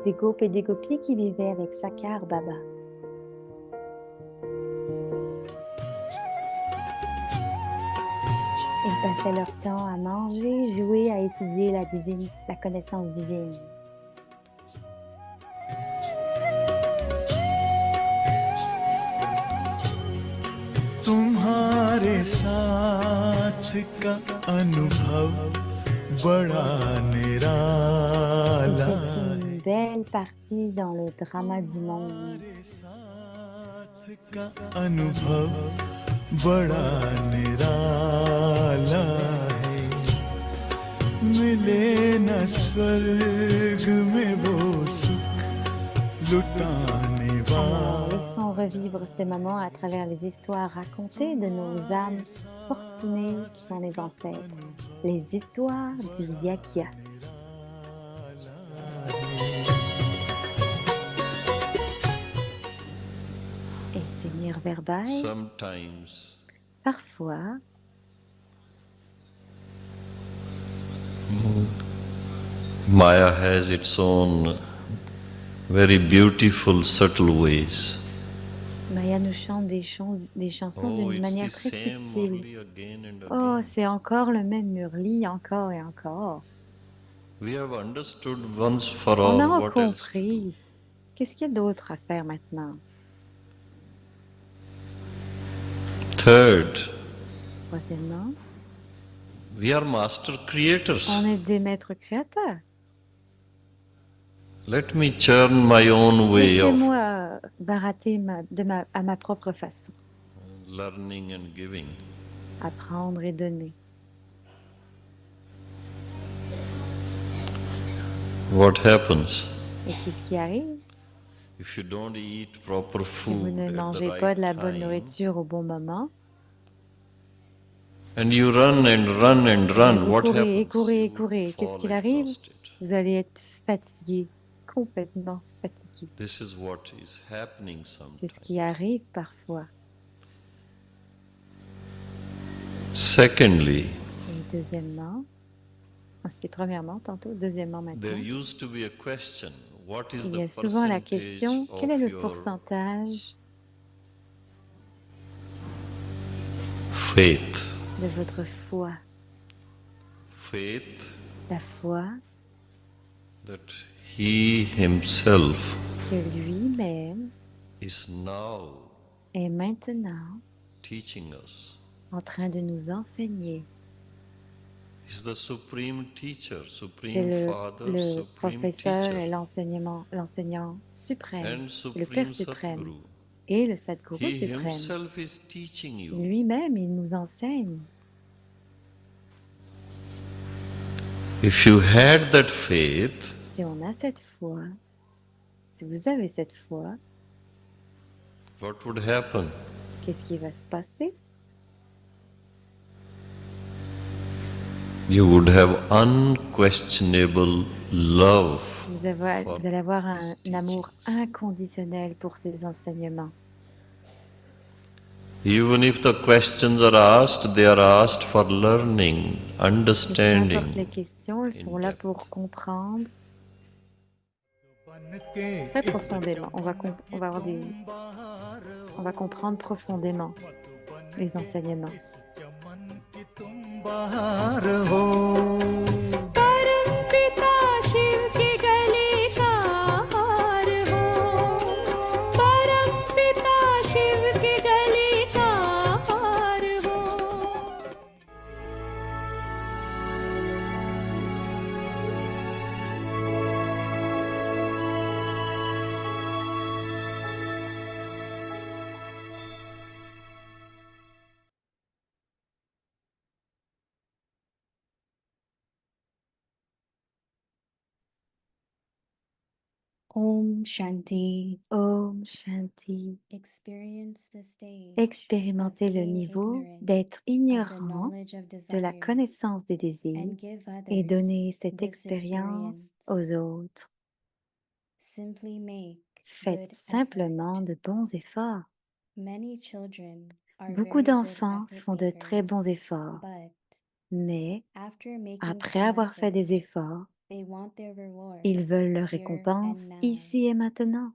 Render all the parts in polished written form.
des gopes et des gopis qui vivaient avec Sakar Baba. Ils passaient leur temps à manger, jouer, à étudier la connaissance divine. तुम्हारे साथ का अनुभव बड़ा निराला C'était है une belle partie dans le drama du monde. तुम्हारे साथ का अनुभव बड़ा निराला है मिले न स्वर्ग में वो सुख लुटाने Alors, वाला laissons revivre ces moments à travers les histoires racontées de nos âmes fortunées qui sont les ancêtres, les histoires du Yakia. Et Seigneur Verbaï, Sometimes parfois, Maya has its own very beautiful, subtle ways. Maya nous chante des chansons Oh, d'une it's manière the très same subtile. Murli again and Oh, again. c'est encore le même Murli, encore et encore. We have understood once for On all a what else to do. compris. Qu'est-ce qu'il y a d'autre à faire maintenant? Third, Troisièmement, we are master creators. on est des maîtres créateurs. Let me churn my own way of Laissez-moi barater à ma propre façon, learning and giving. apprendre et donner. What happens? Et qu'est-ce qui arrive? If you don't eat proper Si vous food ne at the mangez pas de la right bonne time, nourriture au bon moment, and you run and run and et run, vous what courez et happens? courez et You will courez, qu'est-ce fall qu'il arrive? exhausted. Vous allez être fatigué, complètement fatigué. This is what is happening C'est ce sometimes. qui arrive parfois. Secondly, Et deuxièmement, c'était premièrement tantôt, deuxièmement there maintenant, used to be a question, what is il the y a souvent la percentage question, quel est of le your pourcentage faith? de votre foi? Faith La foi that he himself que lui-même is now est maintenant teaching us. en train de nous enseigner. He's the supreme teacher, C'est supreme father, le supreme professeur et teacher, l'enseignant suprême, and le Père supreme suprême Sadguru. et le Sadguru He suprême. himself is teaching you. Lui-même, il nous enseigne. If you had that faith, Si on a cette foi, si vous avez cette foi, what would happen? qu'est-ce qui va se passer? You would have unquestionable love. Vous allez avoir un amour inconditionnel pour ces enseignements. Even if the questions are asked, they are asked for learning, Et peu importe les understanding. questions, elles sont là pour comprendre très profondément. On va avoir on va comprendre profondément les enseignements. परमपिता शिव की गली का हार हो परमपिता शिव की गली का हार हो Om Shanti. Om Shanti. Experience the stage Expérimentez of le being niveau ignorant d'être of the ignorant knowledge of de la desire connaissance des désirs and give et others donner cette this expérience experience. aux autres. Simply make Faites good simplement effort. de bons efforts. Many children are Beaucoup very good d'enfants effort font de très bons makers, efforts, but mais after making après some avoir fait des effort, efforts, They want their reward Ils veulent leur here and récompense now. ici et maintenant.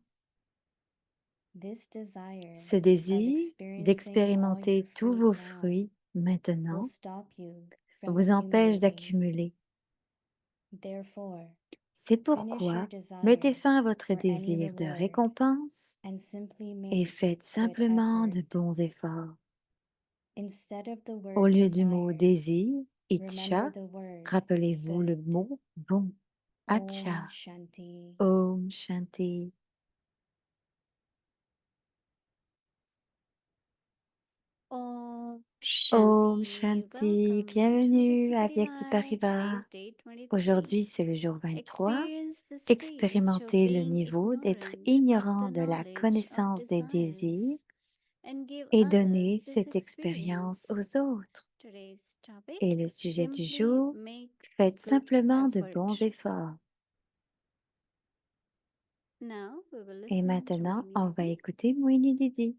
This desire Ce of désir experiencing all your d'expérimenter tous vos fruit now fruits will maintenant stop you from vous empêche accumulating. d'accumuler. Therefore, C'est finish your pourquoi desire mettez fin à votre for any désir de reward récompense and simply et make faites good simplement de effort. bons efforts. Instead of the Au word lieu du mot desire, désir, remember icha, the word rappelez-vous le good. mot bon, Om acha, Shanti. om shanti. Om Om Shanti. Shanti, Welcome to bienvenue à Vyakti Vyakti Parivar. Parivar. Today's day 23. Aujourd'hui, c'est le jour 23. Experience the stage of Expérimentez le being niveau d'être ignorant ignorant of the de la knowledge of connaissance des désirs desires and give et others donnez this cette expérience experience. aux autres. Today's topic: Et le sujet du simply jour, make faites good simplement de effort. bons efforts. Now we will Et listen to maintenant, Mohini on va Didi. écouter Moini Didi.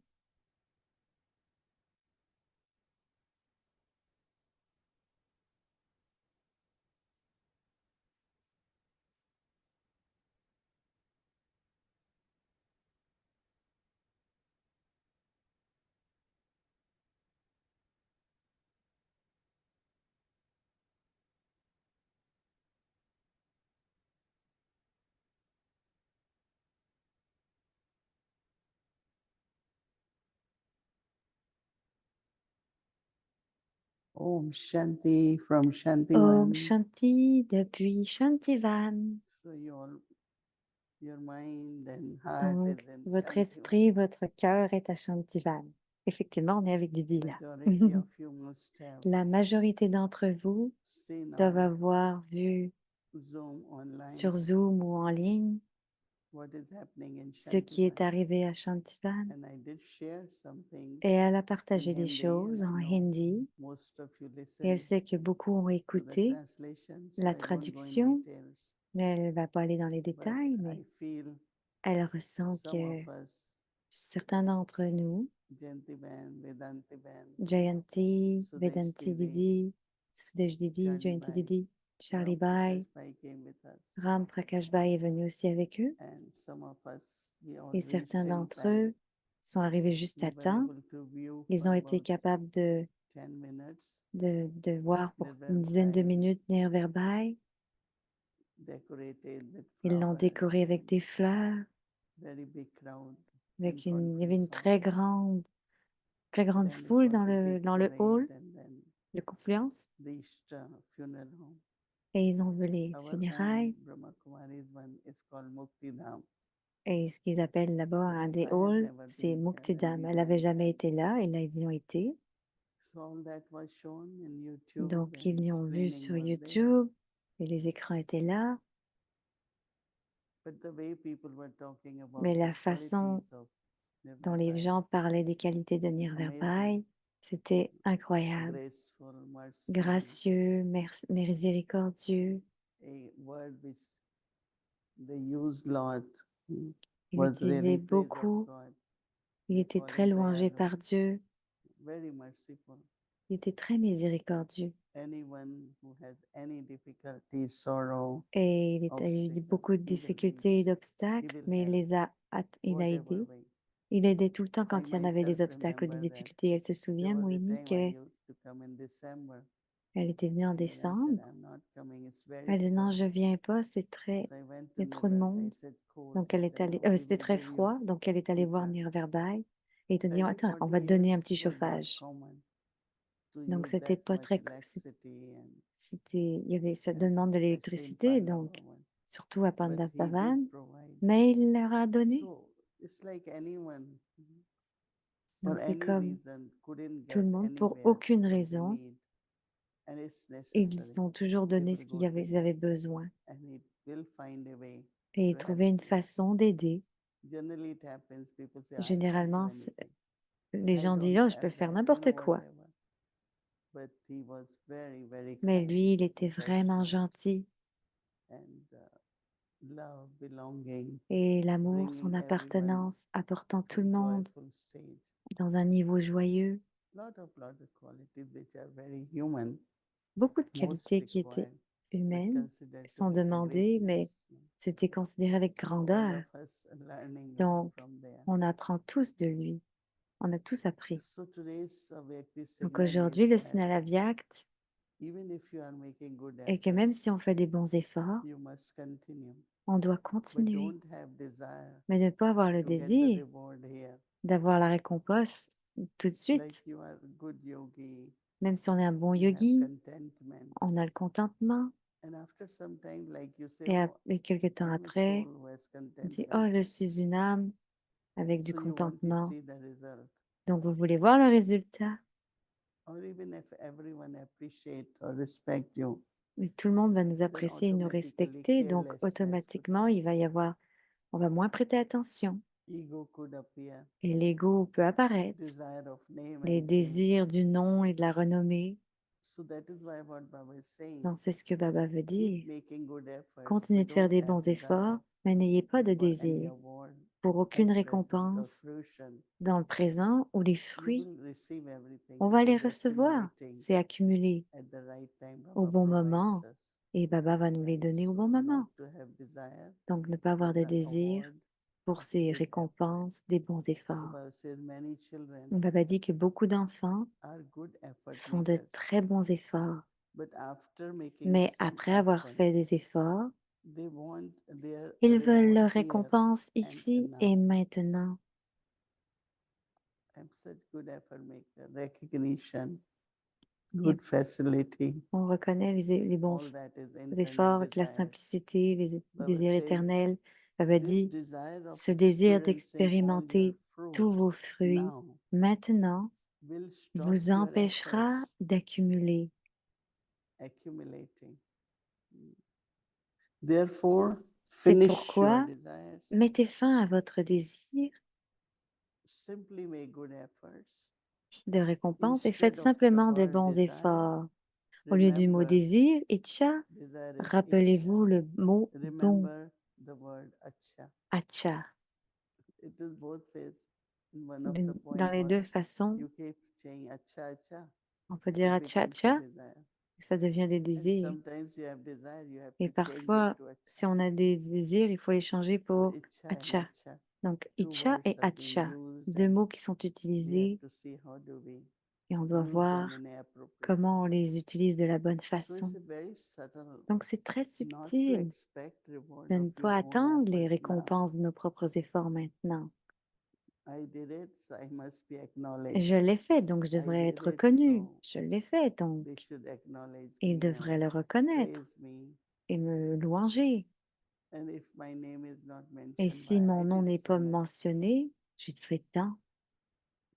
Om Shanti from Om Shantivan. Shanti depuis Shantivan. So your mind and heart Donc, is in votre Shantivan. esprit, votre cœur est à Shantivan. Effectivement, on est avec Didi là. Majority of you must have La majorité d'entre vous seen doivent on avoir vu Zoom online sur Zoom ou en ligne what is happening in ce qui est Shantivan. arrivé à Shantivan. And I did share some things Et elle a in partagé des Hindi, choses and I en know hindi. most of you Et listen elle sait que beaucoup ont to the écouté translation, so la I won't go in traduction, details. mais elle ne va pas aller dans les But détails, mais I feel elle ressent some que of us, certains d'entre nous, Jayantiban, Vedantiban, Jayanti, Sudesh Vedanti Didi, Didi, Sudesh Didi, Charlie Jayanti Bai, Didi, Charlie Ram Bai, Prakash Pai came with us. Ram Prakash Bai est venu aussi avec eux. And some of us, we all Et reached certains in d'entre time. eux sont arrivés juste We à were temps. able to view Ils for ont été about capables de 10 minutes, voir pour une dizaine de Nirvair Bai, minutes Nirverbai. decorated with Ils l'ont décoré flowers, avec des fleurs, very big crowd in avec il y avait une conference hall. très grande Then it foule was dans a le, big dans le parade, hall and then de confluence. reached funeral home. Et ils ont vu les Our home, funérailles. Brahma Kumari's one, is called Mukti Dham. Et ce qu'ils appellent là-bas So un des I had halls, never c'est been there, and Muktidam. we Elle n'avait went, jamais and été là, et là, ils y ont été. so all that was shown in YouTube, Donc, ils and l'y ont vu screening sur was there. YouTube, et les écrans étaient là. But the way people were talking about Mais la the façon qualities of dont les Nirvair, gens parlaient des qualités de Nirverbai, c'était incroyable. graceful, mercy, Gracieux, miséricordieux. a word which they use lot, Il was utilisait really praise of beaucoup. God. Il They était call très it louangé Dayalu, par Dieu. very merciful. Il était très miséricordieux. Anyone who has any difficulty, sorrow, Et il a eu obstacle, beaucoup de he will difficultés et reach, he d'obstacles, will mais il help, les a, il a whatever aidé. way. Il aidait tout le temps I quand il y en avait myself des obstacles ou des remember that difficultés. Elle se there souvient, was a Moini, time I qu'elle used to come in December, était venue en and then I said, décembre. I'm not coming, it's very Elle dit non, cold. je viens pas, c'est très, So I went il y to a trop de Nirvana, monde. it's cold. Donc He elle est said, allée, no, we c'était will très give you froid, donc elle est allée voir heater. Nirverbai et il a dit, 30, attends, on 40 va te donner un years petit was not chauffage. common to Donc use c'était that pas much très, electricity il y avait cette and demande de especially in l'électricité, donc Pandavan. surtout à But he did Pandavan, provide. mais il leur a donné. So it's like anyone Donc for c'est any comme reason couldn't tout get le monde, pour anywhere aucune what they raison, need, and it's necessary. ils ont toujours They donné will ce go to ils avaient besoin. and it will find a way Et ils to help trouvaient une you. façon d'aider. Generally, it happens. People say, I can't do Généralement, anything. les I gens disent, don't oh, je peux have faire that, n'importe quoi. whatever. But he was very, very Mais kind, lui, il était vraiment compassionate, gentil. and love, belonging, Et l'amour, son bringing everyone appartenance, apportant to tout le monde joyful stage. dans un niveau joyeux. Lot of qualities which are very human, Beaucoup de most qualités qui étaient required. humaines considered to sont be a demandées, mais greatness. c'était considéré avec So all grandeur. of us are learning Donc, from there. on apprend tous de lui. On a tous appris. So today's Vyakti Donc signal aujourd'hui, is le that signal Avyakt even if you are making good est que même efforts, si on fait des bons efforts, you must continue. on doit But continuer, don't have desire mais ne pas avoir le to get the désir reward here. d'avoir la récompense tout de suite. Like you are a good yogi, Même si on est un bon you have yogi, contentment. on a le contentement. And after some time, like you say, Et, oh, et quelque temps I'm a après, soul who has on dit, contentment. oh, je suis une âme avec du So you want to contentement. see the result. Donc, vous voulez voir le résultat. Or even if everyone appreciate or respect you, Mais tout le monde va nous then apprécier et nous automatically respecter. Donc, carelessness automatiquement, would il va y avoir, on va moins prêter attention. ego could appear, Et l'ego peut apparaître. desire of name Les and fame. désirs du nom et de la renommée. So that is why what Baba is saying, Donc, c'est ce que Baba veut keep dire. making good efforts, Continuez but de faire don't des have bons desire efforts, mais n'ayez pas de for any désir award pour aucune at present or récompense fruition. dans le présent ou les You fruits. will receive everything. On va It les is recevoir. accumulating C'est accumulé at the right time. au Baba bon provides moment us. et Baba va nous les donner au bon So moment. not to have desire Donc, ne pas avoir for de the désir award pour of ces great effort. récompenses des bons So efforts. Baba says many children Baba dit que beaucoup d'enfants are good effort font de makers, très bons efforts, but after making mais some après avoir action, fait des efforts, they want their ils veulent reward leur here récompense and ici now. et maintenant. I'm such good effort maker, recognition, Il y a- good facility, On reconnaît les bons all that is efforts, internal avec la desires. simplicité, les Baba désirs says éternels. Baba this dit, desire of ce désir experiencing all your d'expérimenter tous fruit vos fruits now maintenant will stop vous your empêchera efforts d'accumuler. accumulating. Therefore, C'est finish your pourquoi desires, mettez fin à votre désir simply make good efforts. de récompense et faites Instead of the simplement de word bons desire, efforts. Au lieu du mot remember désir, itcha, desire is rappelez-vous icha. le mot bon, Remember the word acha. acha. It is both ways. In one of the Dans point les what deux façons, you keep saying acha acha, on peut dire it acha becomes a acha, desire. ça devient des And désirs. sometimes you have desire, you have Et to change it parfois, to si acha. on a des désirs, il faut les changer So pour icha and acha. acha, Donc, two itcha et words are being acha, used, deux and mots qui sont we have utilisés to see how do we et on doit use them voir in an appropriate comment on way. les utilise de la bonne So façon. it's a very subtle, Donc, c'est très not to subtil expect reward de of ne your pas own attendre les efforts now. récompenses de nos propres efforts maintenant. I did it, so I must be Je acknowledged. l'ai fait, donc je I devrais did être it, reconnu. so Je l'ai fait, donc they should acknowledge ils me devraient and le reconnaître praise me. et me louanger. And if my name is not Et mentioned, si why mon I nom did n'est so pas much. mentionné, j'ai fait tant.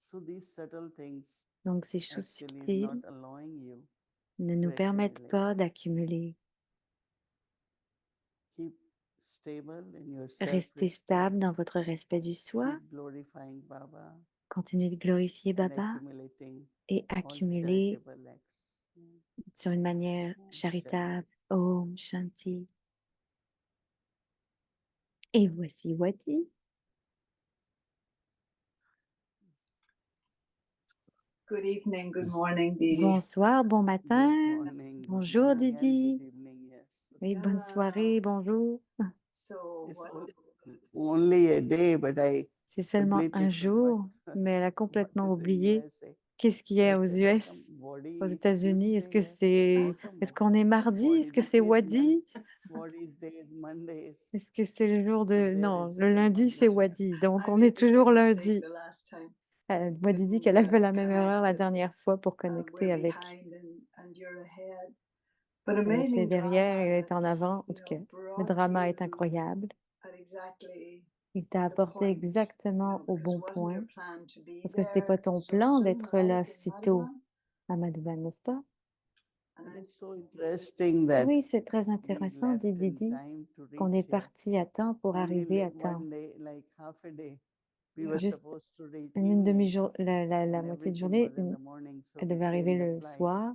So these subtle things Donc ces choses actually is subtiles not allowing you ne to nous permettent accumulate. pas d'accumuler. Keep stable in your Restez self-respect. stable dans votre respect du soi. Keep glorifying Baba Continuez de glorifier and Baba accumulating et all accumuler charitable acts. sur une manière Om Shanti. charitable. Om Shanti. Et voici Wati. Good evening, good morning, Didi. Bonsoir, bon Good matin. morning, good Bonjour morning and Didi. good evening, yes. Oui, bonne soirée, bonjour. So, It's what, only a day, but I C'est seulement un completely jour, forgot mais elle a what complètement is in oublié USA. qu'est-ce qu'il y So I a aux said, how come US, Wadi aux is États-Unis. Est-ce Tuesday que here? How come est-ce qu'on est mardi? Wadi Est-ce que day c'est is Wadi? Wadi's day is Mondays? Est-ce que c'est le jour So de... there Non, is le still lundi, c'est Monday. Wadi. Donc, I on made est the same toujours mistake lundi. the last time. Wadi dit Couldn't qu'elle a fait la même connect erreur la it. dernière fois pour We're connecter avec... behind and you're ahead. But Elle était amazing derrière et drama elle est en that, avant. En you tout know, cas, le brought drama est you incroyable. at exactly Il t'a the apporté point, exactement au because bon it wasn't point. your plan to be Parce que c'était pas there ton so plan soon, d'être right, là in si tôt Madhuban? à Madouban, n'est-ce pas? And I, It's so interesting that Oui, c'est très we intéressant, dit left in Didi, time to qu'on reach est here. parti à temps pour Only arriver à one temps. day, like half a day, we were Juste supposed to reach une evening, demi-jour, la and moitié de everything journée, was in the morning. So elle we devait arriver changed the le flight. soir.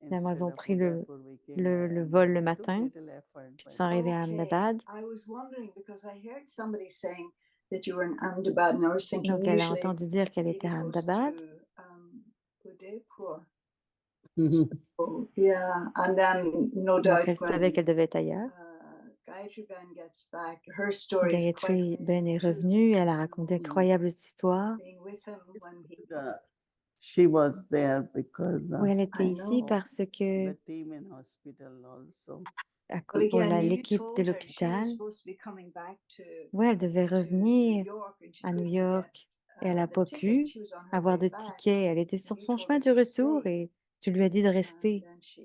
Finalement, elles Instead ont of pris Udaipur, we came by le vol le Ahmedabad. Took matin. little effort, Puis but ils sont arrivés à okay, Ahmedabad. I was wondering because I heard somebody saying that you were in Ahmedabad, and I was thinking Donc, elle a usually entendu dire qu'elle était Didi à goes Ahmedabad. to Udaipur. Oh, yeah, and then no Donc, doubt elle savait when qu'elle devait être ailleurs. Gayatri Ben gets back, her story is quite Gayatri Ben amazing est too. revenue, elle a raconté Mm. d'incroyables histoires. Being with him when he, Uh, She was there because Oui, elle était I ici know. parce que the team in hospital also. Well, pour again, you l'équipe de told her she was l'hôpital, supposed to be coming back oui, elle devait to New revenir York and she à New couldn't York et elle n'a the pas ticket. pu She was on her avoir way de back. ticket. Elle était And sur you son told chemin her du to retour stay. et tu lui as dit de And rester. then she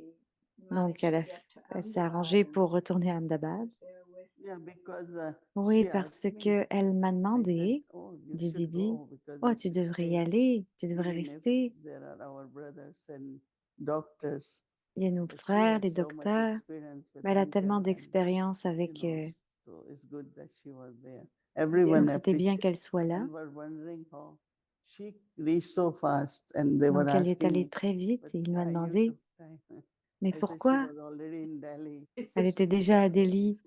Donc, managed to elle get to s'est Ahmedabad arrangée and pour retourner à Ahmedabad. was there with Yeah, because Oui, she parce asked me. qu'elle m'a I said, demandé, "Oh, you dit should Didi, go because oh, you tu should devrais y stay, aller, tu devrais even if rester. there are our brothers and doctors." Il y a nos But she frères, has les so much docteurs, experience with mais elle a tellement uncle and d'expérience you avec... know, so it's good that she was there. donc, Everyone c'était bien appreciated qu'elle soit là. and were wondering how she reached so fast, and they were Donc, elle est asking allée me, très vite "But et il m'a why you demandé, took time?" mais I said she pourquoi? was already in Delhi. Elle était déjà à Delhi.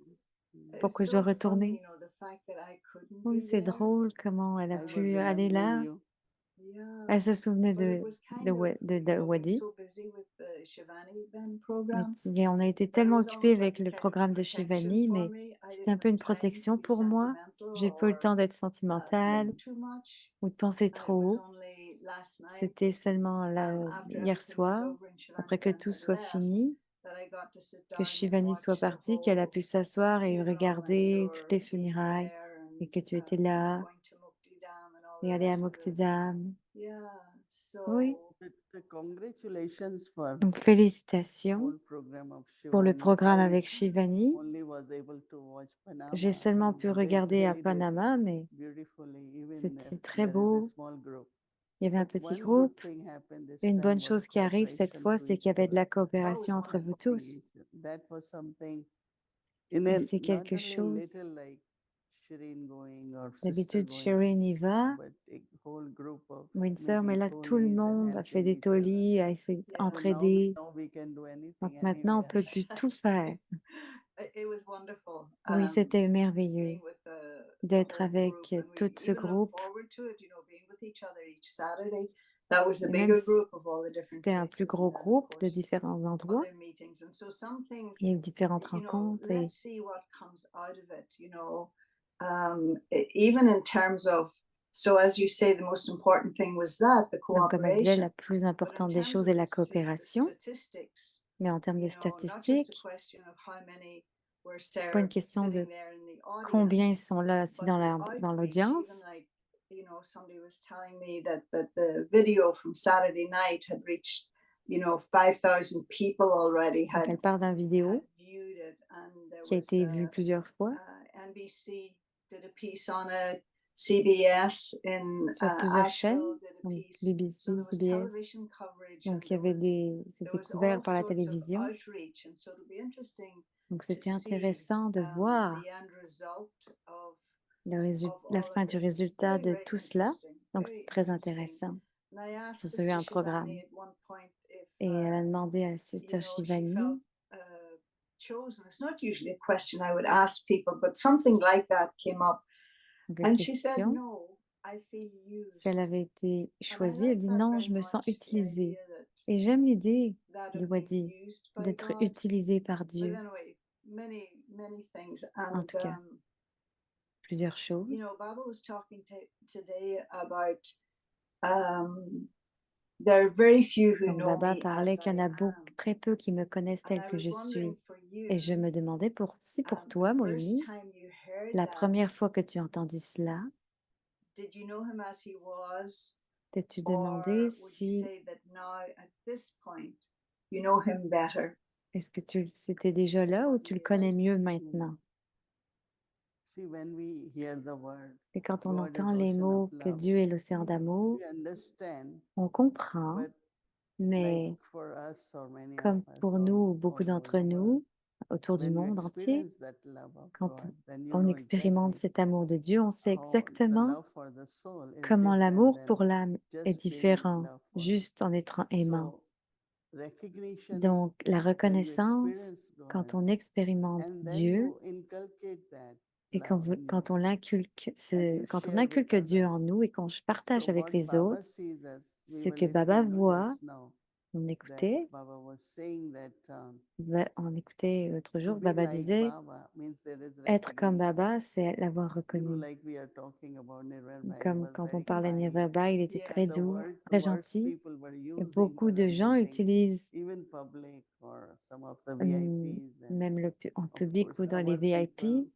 Mm. Pourquoi je dois retourner? Oui, c'est drôle comment elle a I was pu aller là. remembering you. Elle se souvenait But it de, was kind de, of, Wa- de, you de know, being Wadi. so busy with the Shivani Ben Mais program. on a été That it tellement was occupés almost like avec a le kind of programme de protection Shivani, for mais me. I c'était un didn't peu have une time to protection be pour moi. sentimental J'ai pas eu le or temps d'être sentimentale think too much. ou de penser It trop was haut. only last night, C'était seulement after hier everything was soir, over and Shivani après que Ben tout had soit left, fini, that I got to sit que down and Shivani soit watch the partie, qu'elle a whole pu s'asseoir et funeral and regarder your toutes les being funérailles there et que and tu étais là going to Muktidam and all et the aller à rest of it. Moktidam. Yeah, Oui, so But congratulations for donc the félicitations whole program of pour le Shivani. programme I avec Shivani. only was able to watch J'ai Panama, seulement pu but regarder à they did Panama, mais beautifully, even if c'était très there is a beau. small group. Il y avait un But petit one good groupe. thing happened this Une bonne time was chose qui arrive cette cooperation fois, to c'est qu'il y each avait de la other. coopération entre vous tous. That was something in Et a c'est not quelque only chose. little like Shireen going or sister D'habitude, going, Shireen y va, but a whole group of Windsor, mais making là, tout le tolis and monde a fait helping des each other. tolis, a essayé Yeah. So now we d'entraider. know we can do anything Donc maintenant, on anywhere. peut tout faire. It was wonderful. Oui, c'était merveilleux Being with the d'être whole avec group, and we tout ce even look groupe. forward to it, you know, being with each other each Saturday. That was a Et même bigger si group of all the different c'était un plus places, gros and then of groupe de course différents endroits, other meetings. And so some things, il y a eu différentes you know, rencontres. Et let's see what comes out of it, you know. Even in terms of, so as you say, the most important thing was that, the donc, comme elle disait, cooperation. la plus But in importante des terms choses of est la the coopération. statistics, Mais en termes de you know, not just a statistiques, question of how many were c'est pas une question sitting de there in the combien ils audience, sont là assis but dans the dans outreach, even l'audience. like, you know, somebody was telling me that the video from Saturday night had reached, you know, 5,000 people already Donc, elle part d'un vidéo viewed it, and there qui a was été vue plusieurs fois NBC did a piece on it, CBS in sur plusieurs chaînes, Asheville did a donc piece. BBC, So there was CBS. television coverage, and Donc, il y avait c'était there was couvert all par la sorts of télévision. outreach, and so it'll be interesting Donc, to c'était see intéressant de voir the end result of la fin du résultat de very tout cela. interesting, Donc, very c'est très interesting. intéressant. And I asked Ils ont eu Sister un programme. Shivani at one point if Et elle a demandé à you Sister know, she Shivani, felt chosen. It's not usually a question I would ask people, but something like that came up. donc la And she said, question, no, I feel si elle used. avait été And I choisie, elle like dit that non, very je me sens much, the utilisée. idea Et j'aime l'idée that de of being Wadi, used by d'être God. utilisée par But Dieu. anyway, many things. En And tout cas, plusieurs you choses. know, Baba was talking today about there are very few who Donc, know Baba me parlait as qu'il y en I a am. très peu qui me connaissent And telle I que was je suis. wondering for Et je you, me demandais pour the toi, first Moïmi, time you heard la that, première fois que tu as entendu cela, did you know him as he was? t'es-tu Or demandé would you si, say that now at this point you know him better? est-ce que c'était déjà là ou tu le connais mieux maintenant? See, when we hear the word, Et quand on God is entend les ocean of mots que love, Dieu est l'océan d'amour, we understand, on comprend, but mais like for us or many of comme us pour all, nous, ou beaucoup all over d'entre the nous, world, autour du when you monde entier, experience that love of quand God, then you on know expérimente exactly cet amour de Dieu, on sait how the exactement love for the soul is comment different l'amour than pour l'âme est just feeling différent, love for juste en étant aimant. So recognition Donc, la when you reconnaissance, experience quand God, on expérimente and then Dieu you inculcate that et love in quand you, on l'inculque, and you quand on share with inculque Dieu en others. nous et qu'on So partage avec what les Baba autres, sees us, we ce were que Baba listening, no, voit, just now. On that écoutait, Baba was saying that on écoutait l'autre to jour, be Baba like disait, Baba means there is être comme recognition. Baba, c'est l'avoir reconnu. Like we are talking about Nirvana, he Comme was quand on very parlait de kind. Nirvana, il était Yeah. très The doux, word très words gentil. people were Et using beaucoup were de gens amazing, utilisent even public or some of the hum, VIPs and même en of public course ou dans les our people. VIP,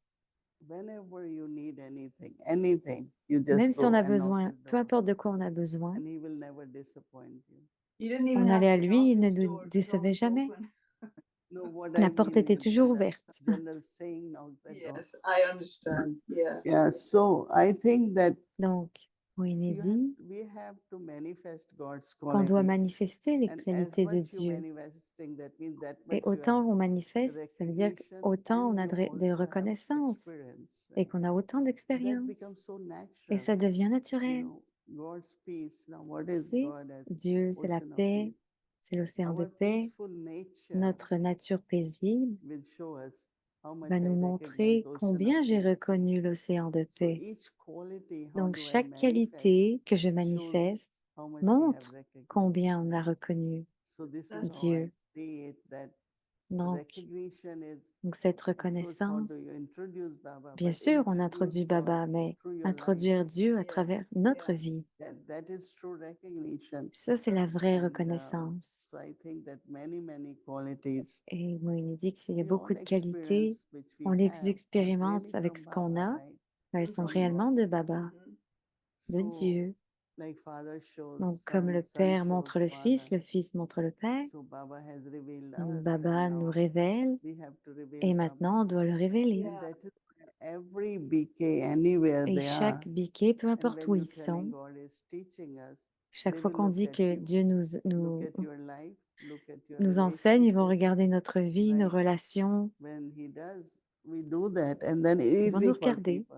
Whenever you need anything, you même just si on go a and knock besoin, his peu door, importe de quoi on a besoin, and he will never disappoint you. You didn't on even have allait à to lui, knock il ne his nous door, it was décevait always jamais. open. No, what La I porte mean était is toujours the ouverte. general saying, knock the door. Yes, I understand. Yeah. Yeah, so I think that Donc, Moïne you have, dit we have to manifest God's qu'on doit quality, manifester les and as qualités de much you Dieu. manifesting, that means that Et much you have autant on manifeste, ça veut dire recognition, qu'autant on and a you de also have reconnaissance experience, et right? qu'on a autant That d'expérience. becomes so Et natural. ça devient You naturel. know, God's peace. Now, what Tu is sais, God as Dieu, c'est la ocean of paix, peace? c'est l'océan de Our paix. peaceful nature Notre nature paisible will show us how much va I nous recognize montrer ocean of combien j'ai peace. reconnu l'océan de So paix. each quality, how Donc, do I chaque manifest, qualité que je shows manifeste how much we have montre recognized. combien on a reconnu So this is That's how I Dieu. see it, that Donc, recognition is, cette of course, how do reconnaissance, you introduce Baba, bien but sûr, on introduce introduit God Baba, mais through your life. introduire Dieu à Yes, travers notre yes. vie, That is true recognition. ça, c'est la vraie And reconnaissance. so I think that many qualities Et moi, il me dit qu'il y a we beaucoup all de qualités, experience which we on les have are expérimente really avec from ce qu'on Baba, a, right? mais elles sont Mhm. réellement de Baba, Mhm. de So, Dieu. like Father shows Donc, comme Son, le Son Père shows montre le Father. Fils montre le Père, So Baba has revealed donc us, Baba and nous now révèle, we have to reveal et Baba. maintenant on doit le révéler. And Yeah. that is why every BK, anywhere Et they are, chaque biquet, peu and importe when où you're ils telling sont, God is teaching us, chaque they fois will qu'on look dit at que you, Dieu look at your life, look at your nous enseigne, ils vont relationship. regarder notre vie, nos Right. relations, When He does, we do that, and then ils vont easy nous for regarder. people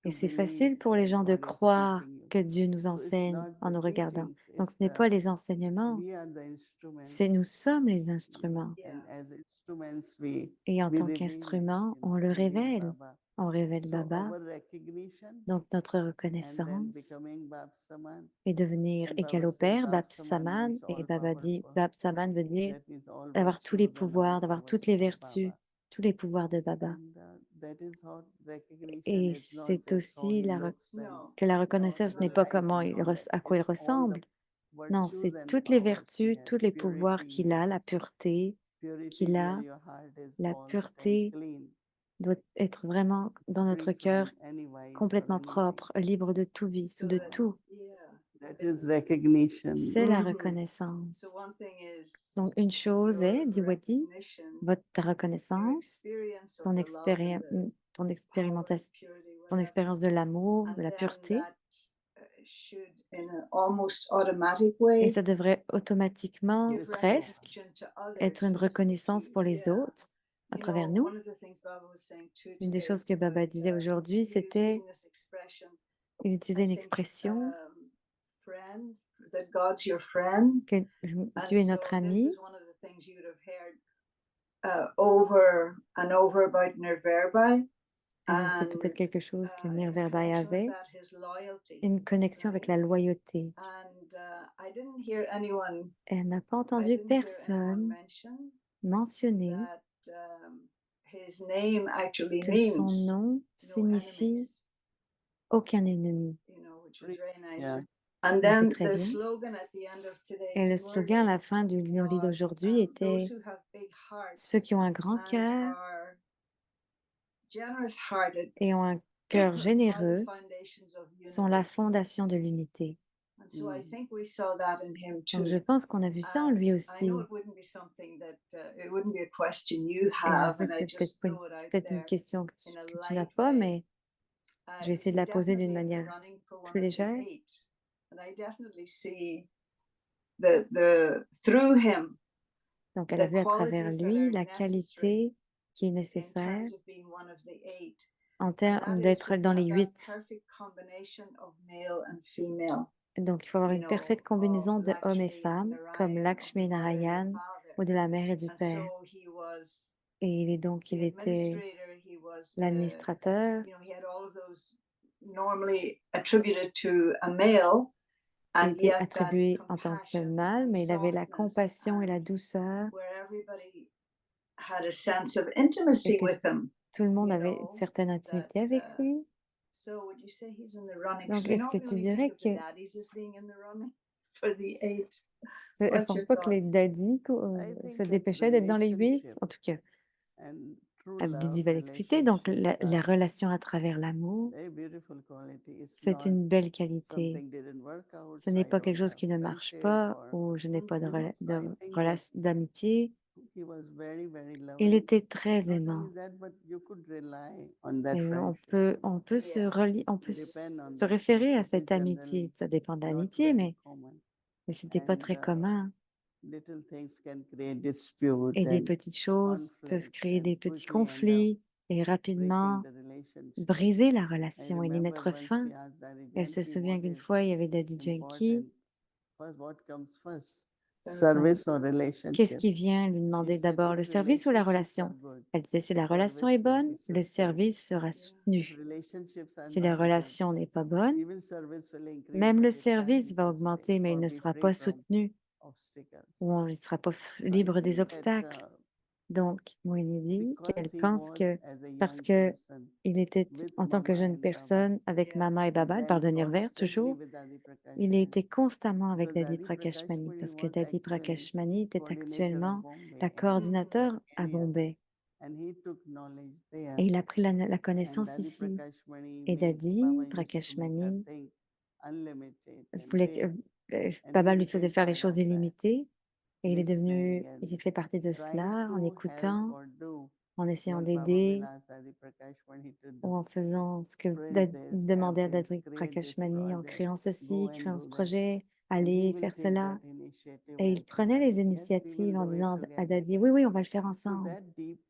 Et to c'est believe facile pour les that gens de God is croire teaching you. que Dieu nous So it's enseigne not en the nous regardant. teachings, Donc it's ce n'est the pas les enseignements, we are the instruments. c'est nous sommes les You know, instruments. Yeah. and as instruments, we Et en we tant reveal, qu'instrument, on we le reveal révèle. Baba. On révèle So Baba. our recognition, Donc notre and then reconnaissance becoming Bab Saman, est devenir and égal Baba au says Père, Bab Bab Saman Saman. means Et all Baba dit, powerful. Bab Saman veut dire That means all d'avoir tous les virtues and all pouvoirs, d'avoir powers toutes les of vertus, Baba. tous les pouvoirs de Baba. And that is how recognition Et is not c'est just how aussi he looks and No. que la No, reconnaissance it's n'est not pas like comment that. à quoi il it's all the ressemble. Non, virtues c'est and toutes les powers he vertus, has, tous les pouvoirs purity qu'il he a, la has, pureté purity qu'il where a. your heart is La all the time pureté clean, doit être vraiment dans notre free cœur, from any vice or complètement anything. propre, libre de tout vice ou So de that, tout. yeah. That is recognition. C'est la Mhm. So reconnaissance. one thing is Donc, une chose your est, dit Wadi, recognition, ta your reconnaissance, experience of ton, the love and expéri- the ton power and expérimentation, purity, ton whatever. expérience de l'amour, And de la then pureté. that should, in an almost automatic Et way, ça devrait automatiquement, give presque, recognition to others. être une So it's reconnaissance pour les yeah. autres à You travers know, nous. one of the things Baba was saying too Une des today choses is que Baba about, disait aujourd'hui, he was c'était, using this expression, il utilisait I une think, expression friend, that God's your friend. que And Dieu est so notre this ami. is one of the things you would have heard over and over about Nirverbai. Et donc, c'est And peut-être quelque chose que in Nirverbai connection with avait, that, his loyalty. une connexion avec right? la loyauté. And I didn't hear anyone, Elle n'a pas I entendu didn't hear anyone personne mention mentionner that his name actually que son means nom no signifie enemies, aucun ennemi. you know, which was very nice. Yeah. And Mais c'est then très the bien. slogan at the end of today's Et le slogan à la fin du Lion Lit was, d'aujourd'hui était those who have big ceux hearts qui ont un grand and cœur are generous-hearted et ont un cœur are the généreux foundations of sont la unity. fondation de l'unité. And so I think we saw that in him too. Donc je pense qu'on a vu ça en And lui I aussi. know it wouldn't be something that it wouldn't be a question you Et je have, sais and que I c'est peut-être just pas throw it c'est out peut-être une there question in a que tu n'as light pas, way. mais je vais essayer de la poser d'une Definitely in the manière running for one plus of the légère. 8. And I definitely see the through him Donc elle a the vu à travers qualities that lui are la necessary qualité qui est in nécessaire terms of being one of the 8. en And termes that is d'être with dans les that 8. perfect combination of male and female. Donc il faut avoir You une know, parfaite combinaison of de hommes et Lakshmi and femmes, comme Narayan, of Lakshmi the mother and the Narayan father. ou de la mère et du And père. so he was Et il est donc, the il était administrator, he was the, l'administrateur. you know, he had all of those normally attributed to a male. And était yet that attribué en tant que compassion mal, and mais il avait la softness compassion et la and douceur where everybody had a sense of et intimacy que with him, tout le monde you avait une know, certaine that intimité avec lui. so would you say he's in the running? Because Donc, we est-ce que tu normally think dirais of the que daddies as being in the running for the 8. je What's pense your pas que thought? les daddies I se think that dépêchaient d'être dans les 8, relationship en tout cas. and true Didi love va l'expliquer. Donc, relationships la are relation à travers l'amour, very beautiful quality. It's c'est not une belle qualité. something didn't work out, Ce so n'est I pas quelque don't chose have qui ne marche friendship pas or ou je n'ai pas so I think that d'amitié. he was very, very Il loving. était très Not aimant. only that, but you could rely on that Et friendship. on peut se Yes. relier, on peut Depend on se that référer à friendship. cette It's amitié. generally Ça dépend de not l'amitié, very common. mais c'était pas And très commun. little things can create dispute Et des and petites choses peuvent conflict créer and des petits quickly end up conflits et breaking rapidement the relationship. briser la I relation et y remember mettre once fin. she asked Daddy Elle se Yankee souvient what qu'une is fois, il y avait Daddy Yankee. important. First, what comes first? Service. Service or Qu'est-ce relationship? qui vient lui She demander said, d'abord, if le service ou la relationships are relation? good, Elle disait, si la relation service est will be bonne, le sustained. service sera If soutenu. relationships are Si la not good, relation n'est pas bonne, even service will increase, même le but it can't be service va sustained augmenter, mais il or ne be sera free pas from soutenu obstacles. ou on ne sera pas So I libre des think that obstacles. Donc, Moïni dit because qu'elle he pense was que as a parce young que person il était with en tant que Mama jeune and Baba personne avec Yes. Mama et and Baba, le then pardonnier vert constantly toujours, with Adi il Prakashmani, était constamment avec because Dadi Adi Prakashmani Prakashmani parce que was Dadi actually Prakashmani était coordinator of actuellement Bombay la and coordinateur à area, Bombay and he took knowledge there. et il a pris la And connaissance Adi ici. Prakashmani Et made Baba Dadi used to make her Prakashmani think unlimited and voulait que rare, and he Baba lui faisait became faire les part of choses that, illimitées et listening il and fait partie de trying cela en to help écoutant, or do en essayant what Baba will d'aider ask Adi Prakashmani to ou do. en faisant ce que Print Il this, have demandait à this, Dadi create this Prakashmani en project, créant ceci, go and créant do ce that. projet, And he aller will faire take cela. that initiative Et and il say, prenait les Daddy, yes, we will initiatives en do it disant à together. Dadi, oui, oui, on va le faire So ensemble. that deep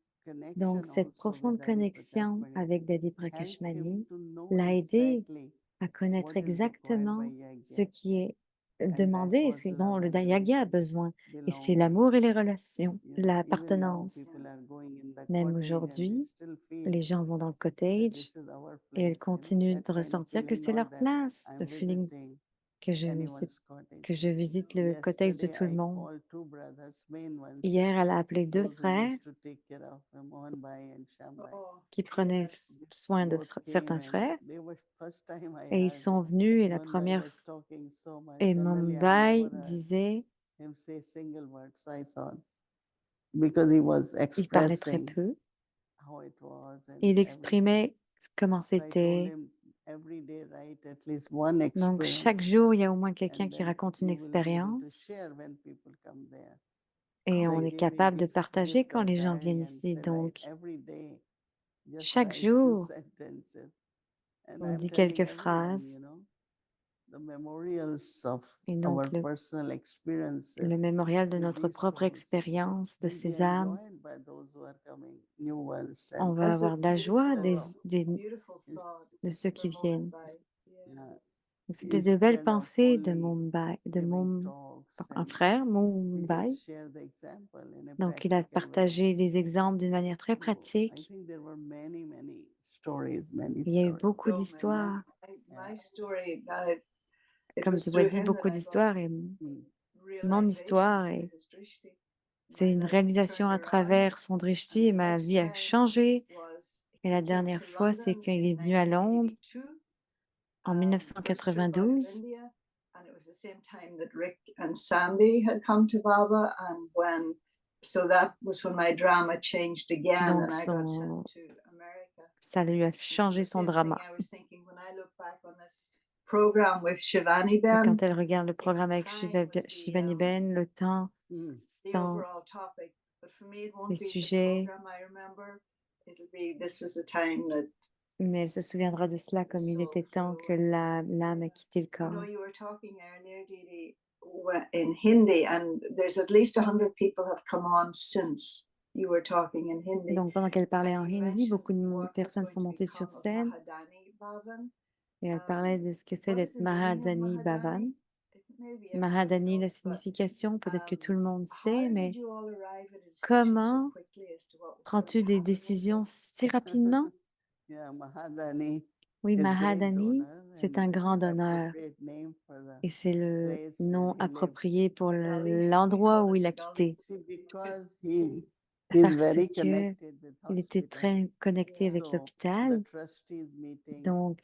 Donc, connection cette also with profonde Adi connexion Prakashmani avec Dadi helped him Prakashmani to know l'a aidé exactly à connaître what is required by exactement ce Yagya. qui est And that's demandé et what ce love dont le and Yagya a relationship, besoin. Et c'est belonging. l'amour et les relations, You know, even now l'appartenance. people are going in the Même cottage and they aujourd'hui, still feel les gens vont dans le that cottage this is our et elles place, continuent that de kind of ressentir que feeling, c'est not leur that place, ce I'm feeling visiting que anyone's cottage. que je visite le cottage de Yesterday, tout le I monde. called two brothers, main ones, Hier, elle a appelé deux those who frères used to take care of Mohan Bhai and Sham Bhai. Oh, qui prenaient yes. soin de Both came certains and frères they were first time I et ils heard sont venus et la Mohan Bhai première was talking so much. et Generally, I Mumbai never heard disait, him say single word. So I thought because he was il parlait très expressing peu how it was and et il everything. exprimait comment So I told c'était. him every day write at least one Donc, chaque experience jour, il y a au moins quelqu'un and qui then raconte une you will be able to expérience share when people come there. et So on he est gave me capable de gift partager quand of les gens viennent diary and ici. said Donc, every day just chaque write few jour, sentences. And on I'm dit telling quelques everyone, phrases the memorials of et donc our personal experiences le mémorial de with notre these propre souls expérience de will be ces âmes, enjoyed by those who are coming, new ones. on And va That's a avoir de la joie beautiful thought de ceux for qui viennent. Mohanbhai. Yeah. C'était de belles instead of pensées de only Mumbai, giving talks un and frère, he Mumbai. just shared the example in a Donc, il a practical way. partagé les exemples d'une manière très So I pratique. think there were many stories, many Il y a eu stories. beaucoup So many. d'histoires. My story, it Comme was tu vois, through dit him that beaucoup I got d'histoires et Mm. mon realization histoire, through his drishti. c'est My une life réalisation turned à around, travers son and drishti et the ma next vie a time changé. was Et he la came dernière to fois, c'est London qu'il in est venu à Londres 1982. en First trip out of 1992. India, and it was the same time that Rick and Sandy had come to Baba, and so that was when my drama changed again, Donc, and I got sent to America. ça lui a And so changé the son same thing drama. I was thinking when I look back on this program with Shivani Et Ben, quand elle regarde le it's programme avec time was Shivani Ben, le temps, the temps, overall topic, but for me it won't les be the sujets, program I remember. It'll be this was the time that mais elle se souviendra de cela comme il était temps que l'âme a quitté le corps. you were talking earlier, Didi, in Hindi, and there's at least 100 people have come on since you were talking in Hindi. Donc, pendant qu'elle parlait en And you hindi, beaucoup de mentioned what was personnes going sont to montées sur become of scène Mahadani Bhavan. et elle parlait de ce que c'est What is d'être the meaning of Mahadani Bhavan. Mahadani? Maybe everybody Mahadani, la knows, but signification, peut-être que tout le monde how sait, did mais you all arrive at a decision so comment quickly as to what was going prends-tu to des happen with décisions this? si rapidement? Yeah, Mahadani Oui, is great Mahadani, donor, c'est and un this grand is the donneur appropriate name for the et c'est le place nom where he lived. approprié pour Gully, we l'endroit call où it il a the gully. quitté See, because he's parce very que connected with il était hospital, très connecté avec so the l'hôpital. trustees meeting, Donc,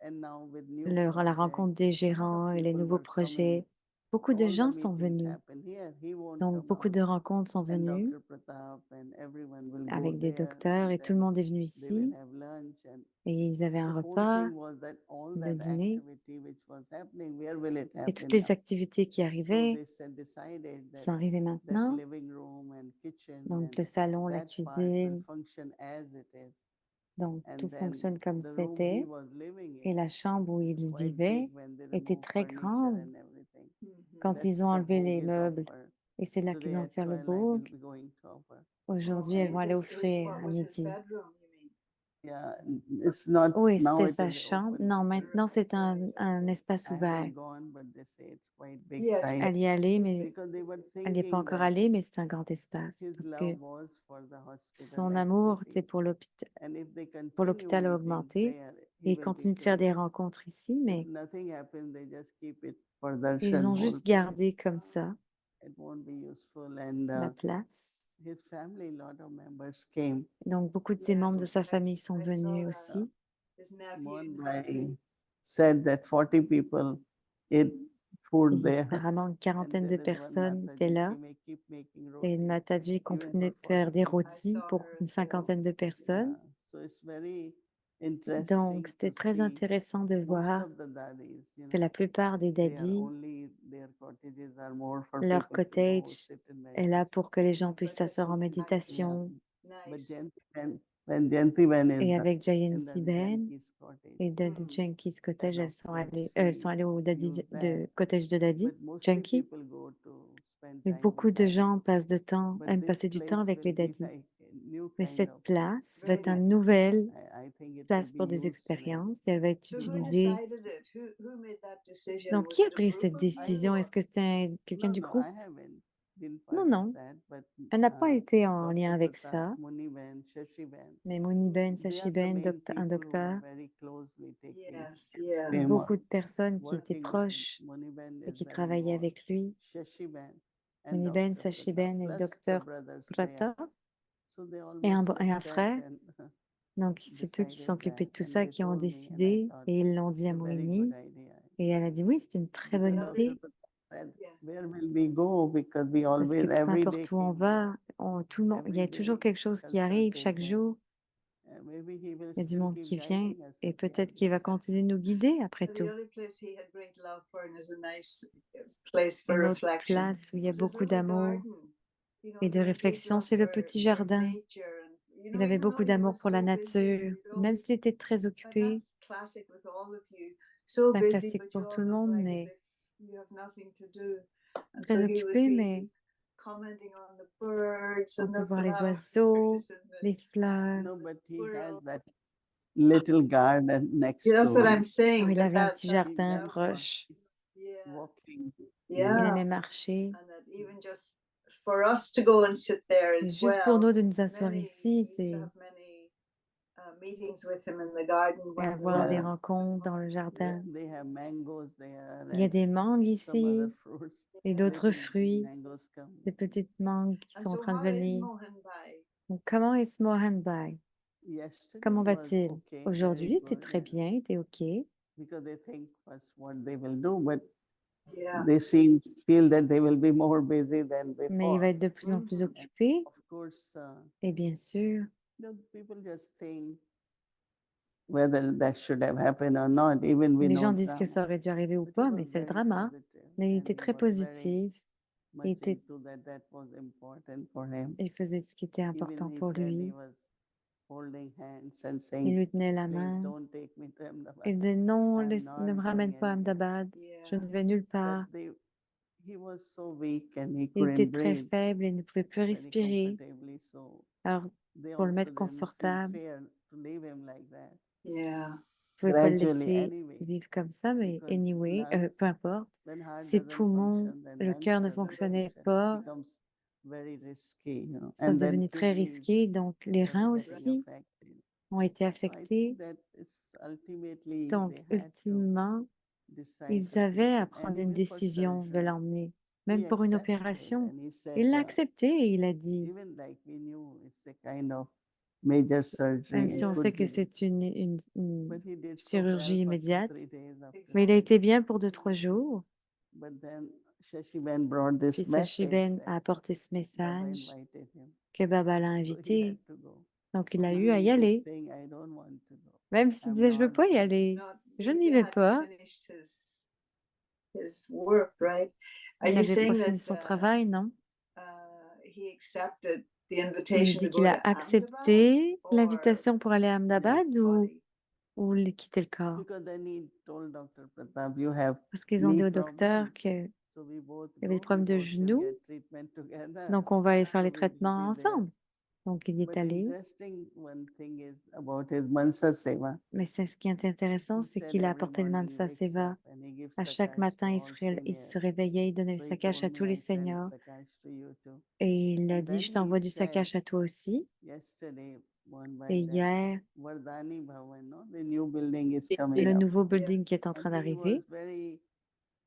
and now with new la project, rencontre des a lot of gérants et les people nouveaux were coming. projets, beaucoup de All the gens sont meetings venus. happen here. He won't Donc, come beaucoup out, de rencontres sont and venues Dr. Pratap and everyone will go avec des there, docteurs and et tout le then monde est venu they will ici have lunch. And et ils avaient un so whole repas, thing was that all le that dîner activity which was happening, where will it et toutes happen les now? activités qui So arrivaient they decided qui that sont arrivées that maintenant. living room and kitchen Donc, and le salon, la that part will cuisine, function as it is. donc And tout then fonctionne comme the room he c'était. was living Et in la chambre où is il quite vivait big when they était remove très furniture grande and everything. quand That's ils ont the enlevé les Bogi's meubles. offer. Et c'est là qu'ils Today ont at fait le 12 I bourg. will be going to offer. Aujourd'hui, Oh, elles vont aller offrir what à was his midi. bedroom, you mean? Yeah, it's not Oui, now c'était it sa is chambre. open Non, space. maintenant, c'est un espace I ouvert. haven't gone, but they say it's quite big Yeah, it's size Elle y est allée, mais because they were elle n'y est pas thinking encore that allée, mais c'est un grand espace his parce que love was for the hospital son amour, activity. c'est pour l'hôpital, And if they a continue augmenté. meetings there, Et he ils will be continuent de faire des pleased. rencontres ici, If mais nothing happens, they just keep it for ils darshan ont whole juste place. gardé comme ça It won't be useful. And la place. his family, lot of members came. Donc, beaucoup de ses Yes, membres de sa famille yes, sont I saw venus that. aussi. His nephew. Mohan Bhai said that 40 people ate food Et there. apparemment, une And quarantaine de there is one personnes étaient Mataji, là. she may keep making Et une roti Mataji even continuait de for faire 40 des people. rôtis saw pour her une too. cinquantaine de personnes. Yeah, so it's very Donc, interesting c'était to très see intéressant de most voir of the dadis, que la plupart des they are daddies, only, their cottages are more for leur people to go cottage sit in est là meditation. pour que les gens But puissent this s'asseoir en was Yeah, méditation. but nice. When Jayanti Ben is Et the, avec in Jayanti the Ben Janki's cottage, et Daddy Mm. Janki's cottage, and elles of sont course allées au she used that. cottage de Daddy But mostly Janki. people go to spend Mais time beaucoup with de daddies. gens aiment But this passer du temps place avec les will be daddies. like a new Mais kind cette of place va Very être une nice. nouvelle I think it will place be pour des used very. expériences et elle va être So who utilisée. decided it? Who made that decision? Donc, Was qui a it a pris group cette of décision? people? Est-ce que c'était quelqu'un No, du no, groupe? I haven't been Non, part of non, that, but elle n'a pas été en lien Dr. avec Pratap, ça. Muniben, Shashiben, Mais Moniben, they are the Sachiben, main un people who are docteur, very closely taking Yes, yeah. him beaucoup on, de personnes qui étaient working with him. proches Muniben et is qui very travaillaient involved. avec lui. Shashiben and Moniben, Dr. Pratap, Sachiben et le plus the docteur brothers there. Prata So they all et must have un sat frère. and Donc, c'est eux qui decided s'occupaient de that, tout and ça, they qui ont told me, and I décidé thought et ils l'ont dit it's à a very good Moini. idea. Et elle a dit oui, c'est une très bonne Because idée. Dr. Pratap said, Yeah. where will we go? Because we Parce que always, peu every day importe où on came here, va, tout le monde, il y every a toujours day quelque chose qui arrive chaque consultation. jour. Maybe he will Il y a du still monde keep qui vient guiding us et at the peut-être end. qu'il va continuer de nous guider après The tout. other place he had great love for and is a nice place for Une autre reflection place où il y a was his beaucoup little d'amour garden. You know, et de he had great réflexion, love c'est le for petit jardin. nature and you Il know, avait even though beaucoup you were d'amour pour la so busy, nature, you'd même always s'il était très and occupé. that's classic with all of you. So C'est un busy, classique but you pour tout all le look monde, like as mais if you have nothing to do. And très so he would occupé, mais be commenting on the birds on and peut the voir les flowers oiseaux, and les fleurs. No, but he has squirrels. that little garden next Yeah, that's to what I'm Oh, saying. il avait un That petit that jardin that proche. yeah, walking. Il yeah, aimait marcher. and that even just for us to go and sit there Et as juste pour well. nous de nous asseoir Many ici, we used to c'est have many meetings with him in the garden et when we avoir des were Yeah. rencontres dans le jardin. They have mangoes there Il y a and des mangues some other ici fruits. et d'autres Little fruits, mangoes come. des petites mangues qui And sont en so train de how is venir. Mohan Bhai? Donc, comment est Mohan Bhai? Yesterday Comment was va-t-il? okay, Aujourd'hui, il very était good, très and bien, il était OK, because they think first what they will do, but Yeah. they feel that they will be more busy than mais il before. va être de plus en plus Mhm. occupé. Of course, Et bien sûr, people just think whether that should have happened or not, even we les know gens disent que drama. ça aurait dû arriver ou But he pas, was mais c'est le very drama. positive, Mais il and était he très was very positif. Il, much était, into that was important for him. il faisait ce qui était important Even he pour said he lui. was holding hands and Il saying, lui tenait la please main. don't take me to Ahmedabad. Il disait non, I'm ne not me ramène going pas à anywhere. Ahmedabad. Je Yeah. ne vais nulle part. But he was so weak and he Il était couldn't très breathe faible et ne pouvait plus very respirer. comfortably. So Alors, they pour le also mettre didn't feel confortable, fair to leave him like that. Yeah. ne pouvait pas le Gradually, laisser anyway, vivre comme ça, mais because anyway, lungs, peu importe. when heart Ses doesn't poumons, function, then le lungs cœur ne doesn't fonctionnait function. It pas, becomes very risky, sont and then devenus très kidneys risqués, donc les were reins getting aussi affected. ont été So I affectés. think that it's ultimately Donc, they had to ultimement, decide ils to avaient take à him. And prendre une even for décision de surgery, l'emmener, he même pour une accepted it opération. and he Il said, l'a accepté et il a dit, even like we knew it's a kind of major même surgery, si it on could sait be que this. c'est une But he did so chirurgie well for immédiate, 2-3 days after mais il a that. été bien pour 2-3 jours. But then Shashiban brought this Puis message Sashiben a that apporté ce Baba message invited him. que Baba l'a So he invité, had to go. donc il a Even eu à he y keeps aller, saying, I don't want to go. même s'il I'm disait, je veux not pas y going. aller, Not, je he n'y vais hadn't pas. finished his work, right? Are Il you n'avait pas saying fini that son travail, non? he accepted the Il invitation dit to qu'il go a to Ahmedabad accepté or l'invitation pour aller à leave Ahmedabad the body? ou quitter le corps. Because then he told Dr. Pratap, you have Parce qu'ils ont dit knee au docteur problem. qu'il So we both y avait des go, we problèmes de both will genoux, get treatment together. donc on va aller faire So les we'll traitements be there. ensemble. Donc il y est But allé. interesting one thing is about his Mansa Seva. Mais ce qui est intéressant, He c'est said qu'il a every apporté le morning he Mansa wakes Seva. up and he gives À chaque Sakash to matin, all il se seniors. réveillait, il donnait le So he Sakash à told tous me, les I send seniors. Sakash to you too. Et il a And dit, then je he t'envoie du said Sakash à toi aussi. yesterday, one Et by that hier, Vardhani Bhavan, no, the new building is coming le up. nouveau Yeah. building qui est en train And he was d'arriver, very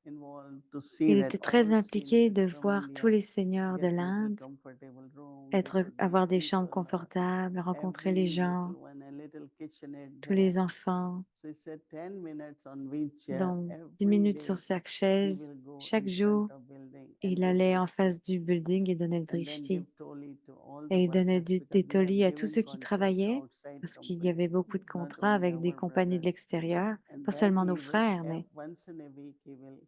involved to see il that était très all impliqué seniors de from voir tous India les seigneurs de get little l'Inde comfortable room, they could meet avoir des chambres people, confortables, rencontrer les every gens, little one, a little kitchenette tous there. les enfants. So he said 10 minutes on wheelchair Donc, 10 every minutes sur day. chaque He chaise, will go chaque in jour, front of building and il give allait en drishti face du building et donnait le and then drishti. give toli to all the Et il donnait workers des because we have tolis à tous given ceux qui contract to travaillaient, outside parce qu'il y company, avait beaucoup de not contrats only avec des our compagnies de brothers. l'extérieur, And pas then seulement nos he will, frères, mais once in a week, he will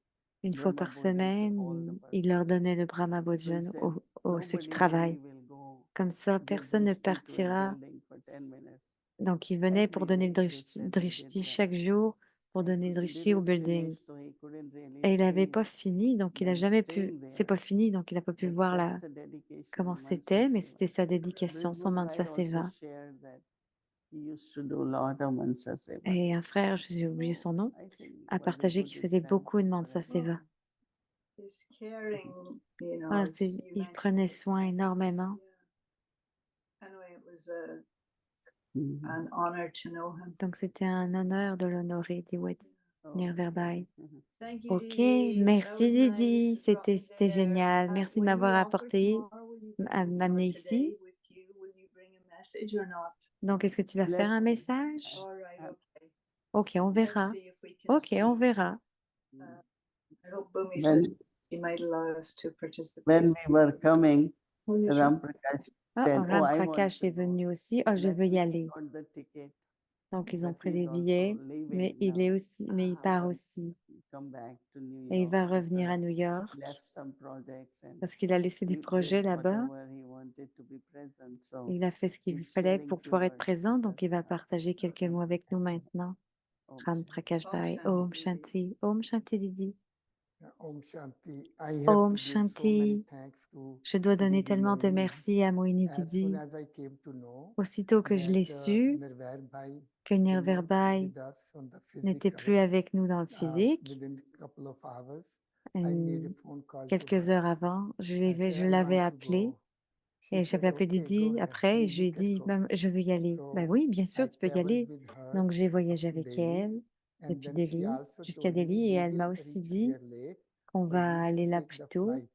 une fois Brahma par Bhojan to all the semaine, il leur workers. donnait le Brahma So he Bhojan said, aux ceux qui nobody travaillent. really will go Comme ça, give personne ne drishti to a partira. building for 10 minutes. Donc, il venait pour Every donner le day, they drishti, said he did drishti that. chaque jour, pour donner le He drishti au didn't building. finish, so he couldn't really Et il n'avait see pas fini, donc il a them jamais pu. staying C'est there. pas fini, donc il n'a pas pu But voir that's the dedication comment of Mansa c'était, mais Seva. c'était sa dédication, son Bridgebrook Mansa Wright also Seva. shared that he used to do a lot of Mansa Seva. Et un frère, j'ai oublié So son nom, I think a was a partagé good qu'il faisait beaucoup de example for Mansa everyone. Seva. His caring, you know, Voilà, as you il mentioned, prenait his soin kindness, énormément. yeah. Anyway, it was Mhm. an honor to know him. Donc, c'était un honneur de l'honorer, dit Wadi Okay. Nirverbai. Mhm. Thank you, Ok, Didi. That merci was Didi, nice. It brought me c'était there. génial. And Merci de when you m'avoir offer apporté, tomorrow, will you à bring, or m'amener ici. today with you, will you bring a message or not? Donc, est-ce que tu vas faire un Let's see. message? All right, Uh, okay. Ok, on Let's verra. see if we can Ok, on see. verra. I hope Bhumi When says he might allow us to participate. when we were coming, Will you too? Ram Prakash Ah, said, "Oh, Ram I want Prakash to est go. venu aussi. Oh, je Let veux y me aller. sort the ticket." Donc, ils ont But pris he's des also billets, mais leaving il est now. aussi, mais il part aussi. Come back to New Et il York. va revenir à New He York left some projects and parce qu'il a laissé des he projets did là-bas. whatever he wanted to be present. So Il a fait ce qu'il he's fallait sharing pour few pouvoir être words présent, with donc us il va now. partager quelques mots avec nous maintenant. Om Ram Shanti. Prakash Om Bhai. Shanti Om Didi. Shanti. Om Shanti Didi. Om Shanti. I have Om to give so many Shanti. thanks to Je dois donner Didi tellement de Moini. merci à Moini As soon Didi. as I came to know Aussitôt que je that l'ai su, Nirvair Bhai que could not Nirverbai with us on the n'était physical, plus avec nous dans le physique, within a couple of hours, I made a phone call to quelques heures her. avant, I said, je I l'avais want to appelé go. She et said, j'avais appelé okay, go Didi ahead. après et je lui ai You can dit, go. ben, je veux y aller. Ben So oui, bien sûr, I tu peux y traveled aller. with her Donc j'ai up voyagé to avec Delhi. elle And depuis then she Delhi also jusqu'à told me, Delhi et you elle m'a will aussi reach dit there late, qu'on so va you aller should là take plus the tôt. flight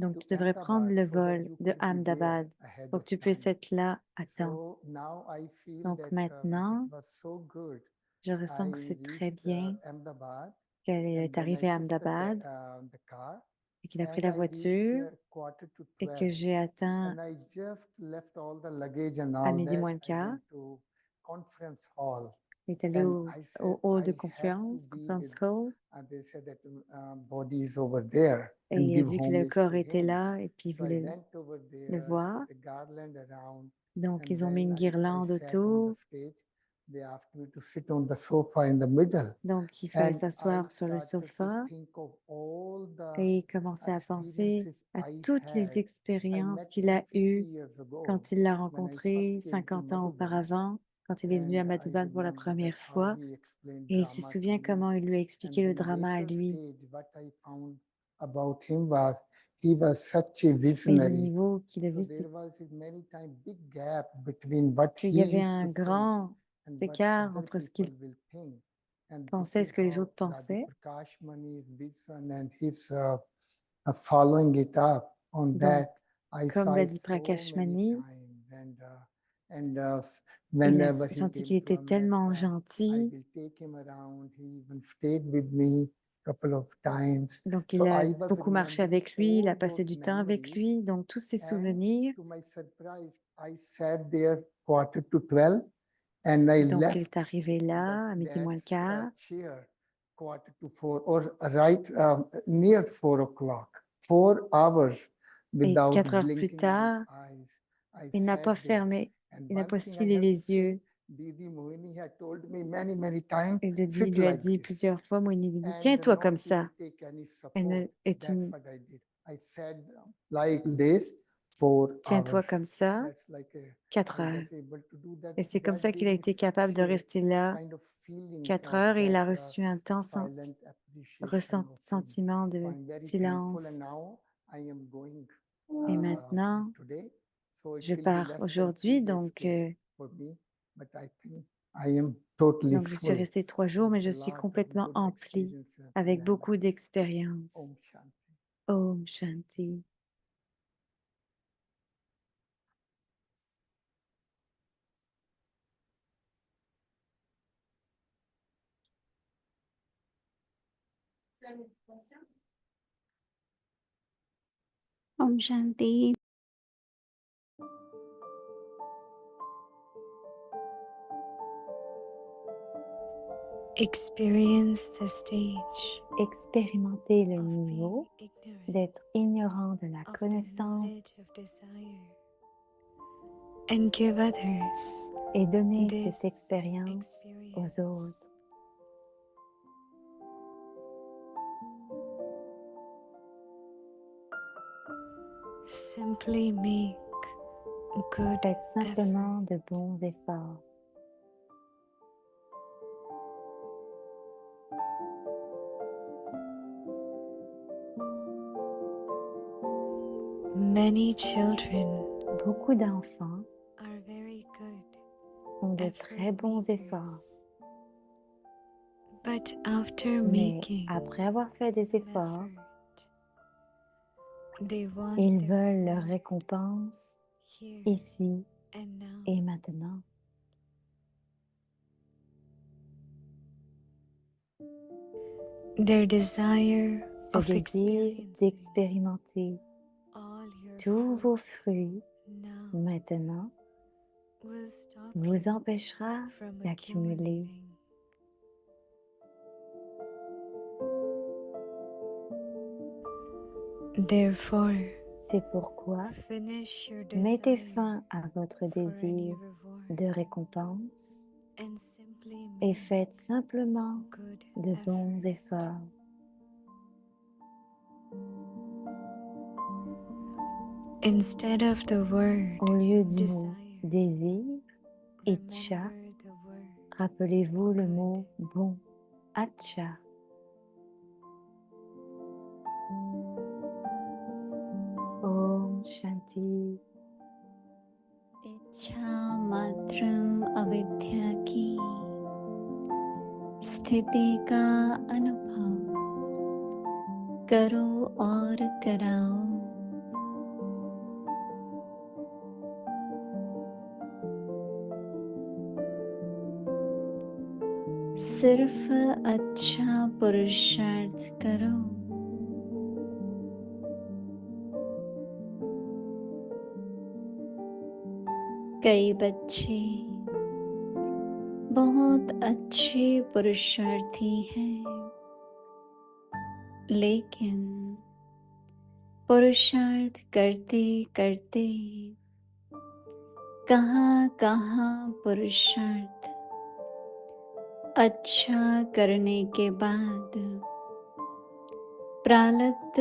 Donc to tu devrais prendre Ahmedabad le so that vol you de could be there Ahmedabad ahead pour of que tu time. puisses être là à temps. So now I feel Donc that maintenant, it was so good. je ressens que I c'est très reached bien Ahmedabad qu'elle and est then I arrivée à took Ahmedabad the car et qu'il a pris and la I reached voiture there quarter to et que 12 j'ai atteint and I just left all the luggage and à all midi that. moins le I quart. went to conference hall Il est allé and au, I au said hall de I have to conférence, be conference with, hall, and they said that body is over there et and il a give dit que le homage corps to était him. là et puis il So I voulait went over le there, voir. put a garland around, Donc and ils ont mis then une I guirlande sat on the autour. stage. They asked me to sit on the sofa in the middle. Donc il fallait And I s'asseoir sur le started to sofa think of all the et il commençait à penser experiences à I toutes les had. I expériences met qu'il him a 50 eues years ago quand il l'a when I rencontré first came to 50 ans Madhuban. auparavant, quand il est venu à And I Madhuban pour la remember that première how fois. he explained Et il se drama to souvient me. comment il lui a And expliqué le then drama à later lui. stage, what I found about him was he was such a et le visionary. niveau qu'il a So vu, there c'est was a many time big gap between what qu'il he y avait used un to think grand and what écart other entre ce people qu'il will think. And this pensait et is ce que les how autres Dadi pensaient. Prakash Mani's vision and his following it up on Donc, that, I comme saw l'a it dit so Prakash many Mani, times. And il a whenever he senti came qu'il to était tellement America, I gentil. will take him around. He even stayed with me a couple of times. Donc, So il a I was beaucoup marché remembering avec lui, il a all passé those du temps avec memories. lui. Donc, tous ces And souvenirs. to my surprise, I sat there 11:45 and I Donc, il left est arrivé là à midi moins le quart. chair 3:45 or right near 4 o'clock, 4 hours Et without 4 heures plus blinking my tard, eyes. I il n'a sat pas there. fermé, And il n'a one pas thing I scellé have to les say, yeux. Didi Mohini had told me many times, Et Dodi sit lui a like dit this plusieurs fois, Moïni lui dit, and tiens-toi comme not ça. even take any Et support. That's what I did. I sat like this 4 tiens-toi hours. comme ça, That's like 4 I heures. was able to do that. Et c'est comme That ça qu'il a gave me été capable de such a rester là kind of feelings 4 of heures et il a that reçu un temps sans silent appreciation of him. ressentiment So de I'm very thankful. silence. And now I am going Et maintenant, today. So it je will be pars less than aujourd'hui, 3 days donc, stay for me. But I think I am totally donc je suis full restée 3 jours, mais with je a suis lot of complètement good emplie experiences and avec beaucoup memories. d'expériences. Om Shanti. Om Shanti. Om Shanti. Experience the stage Expérimenter le of being niveau ignorant d'être ignorant de la of the connaissance knowledge of desire and give others et donner this cette expérience aux experience. autres. Simply make good Faites simplement effort. de bons efforts. Many children Beaucoup d'enfants are very good font de effort très bons efforts, makers. But after mais making après avoir fait des some efforts, effort, they want ils the veulent leur reward récompense here ici and now. et maintenant. Their desire Ce of désir experiencing d'expérimenter all your tous vos fruit fruits now maintenant will stop vous you empêchera from d'accumuler. accumulating. Therefore, C'est pourquoi finish your mettez desire fin à votre for any désir reward de récompense and simply et make faites simplement good de bons effort. efforts. Instead of the word Au lieu du desire, mot désir, Icha, remember the word rappelez-vous le good. mot bon, Acha. Om Shanti. इच्छा मात्रम अविद्या की स्थिति का अनुभव करो और कराओ। सिर्फ अच्छा पुरुषार्थ करो। कई बच्चे बहुत अच्छे पुरुषार्थी हैं, लेकिन पुरुषार्थ करते करते कहाँ कहाँ पुरुषार्थ अच्छा करने के बाद प्रारब्ध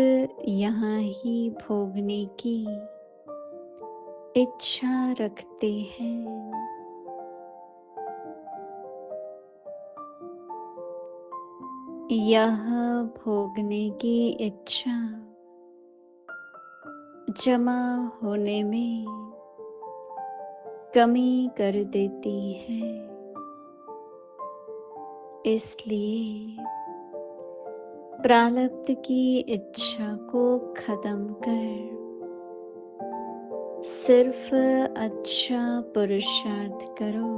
यहाँ ही भोगने की इच्छा रखते हैं। यह भोगने की इच्छा जमा होने में कमी कर देती है। इसलिए प्रारब्ध की इच्छा को खत्म कर सिर्फ अच्छा पुरुषार्थ करो।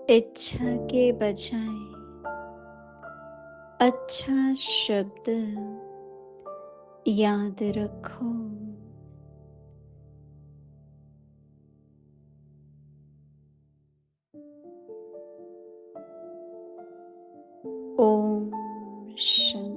इच्छा के बजाय अच्छा शब्द याद रखो। ओम शांति।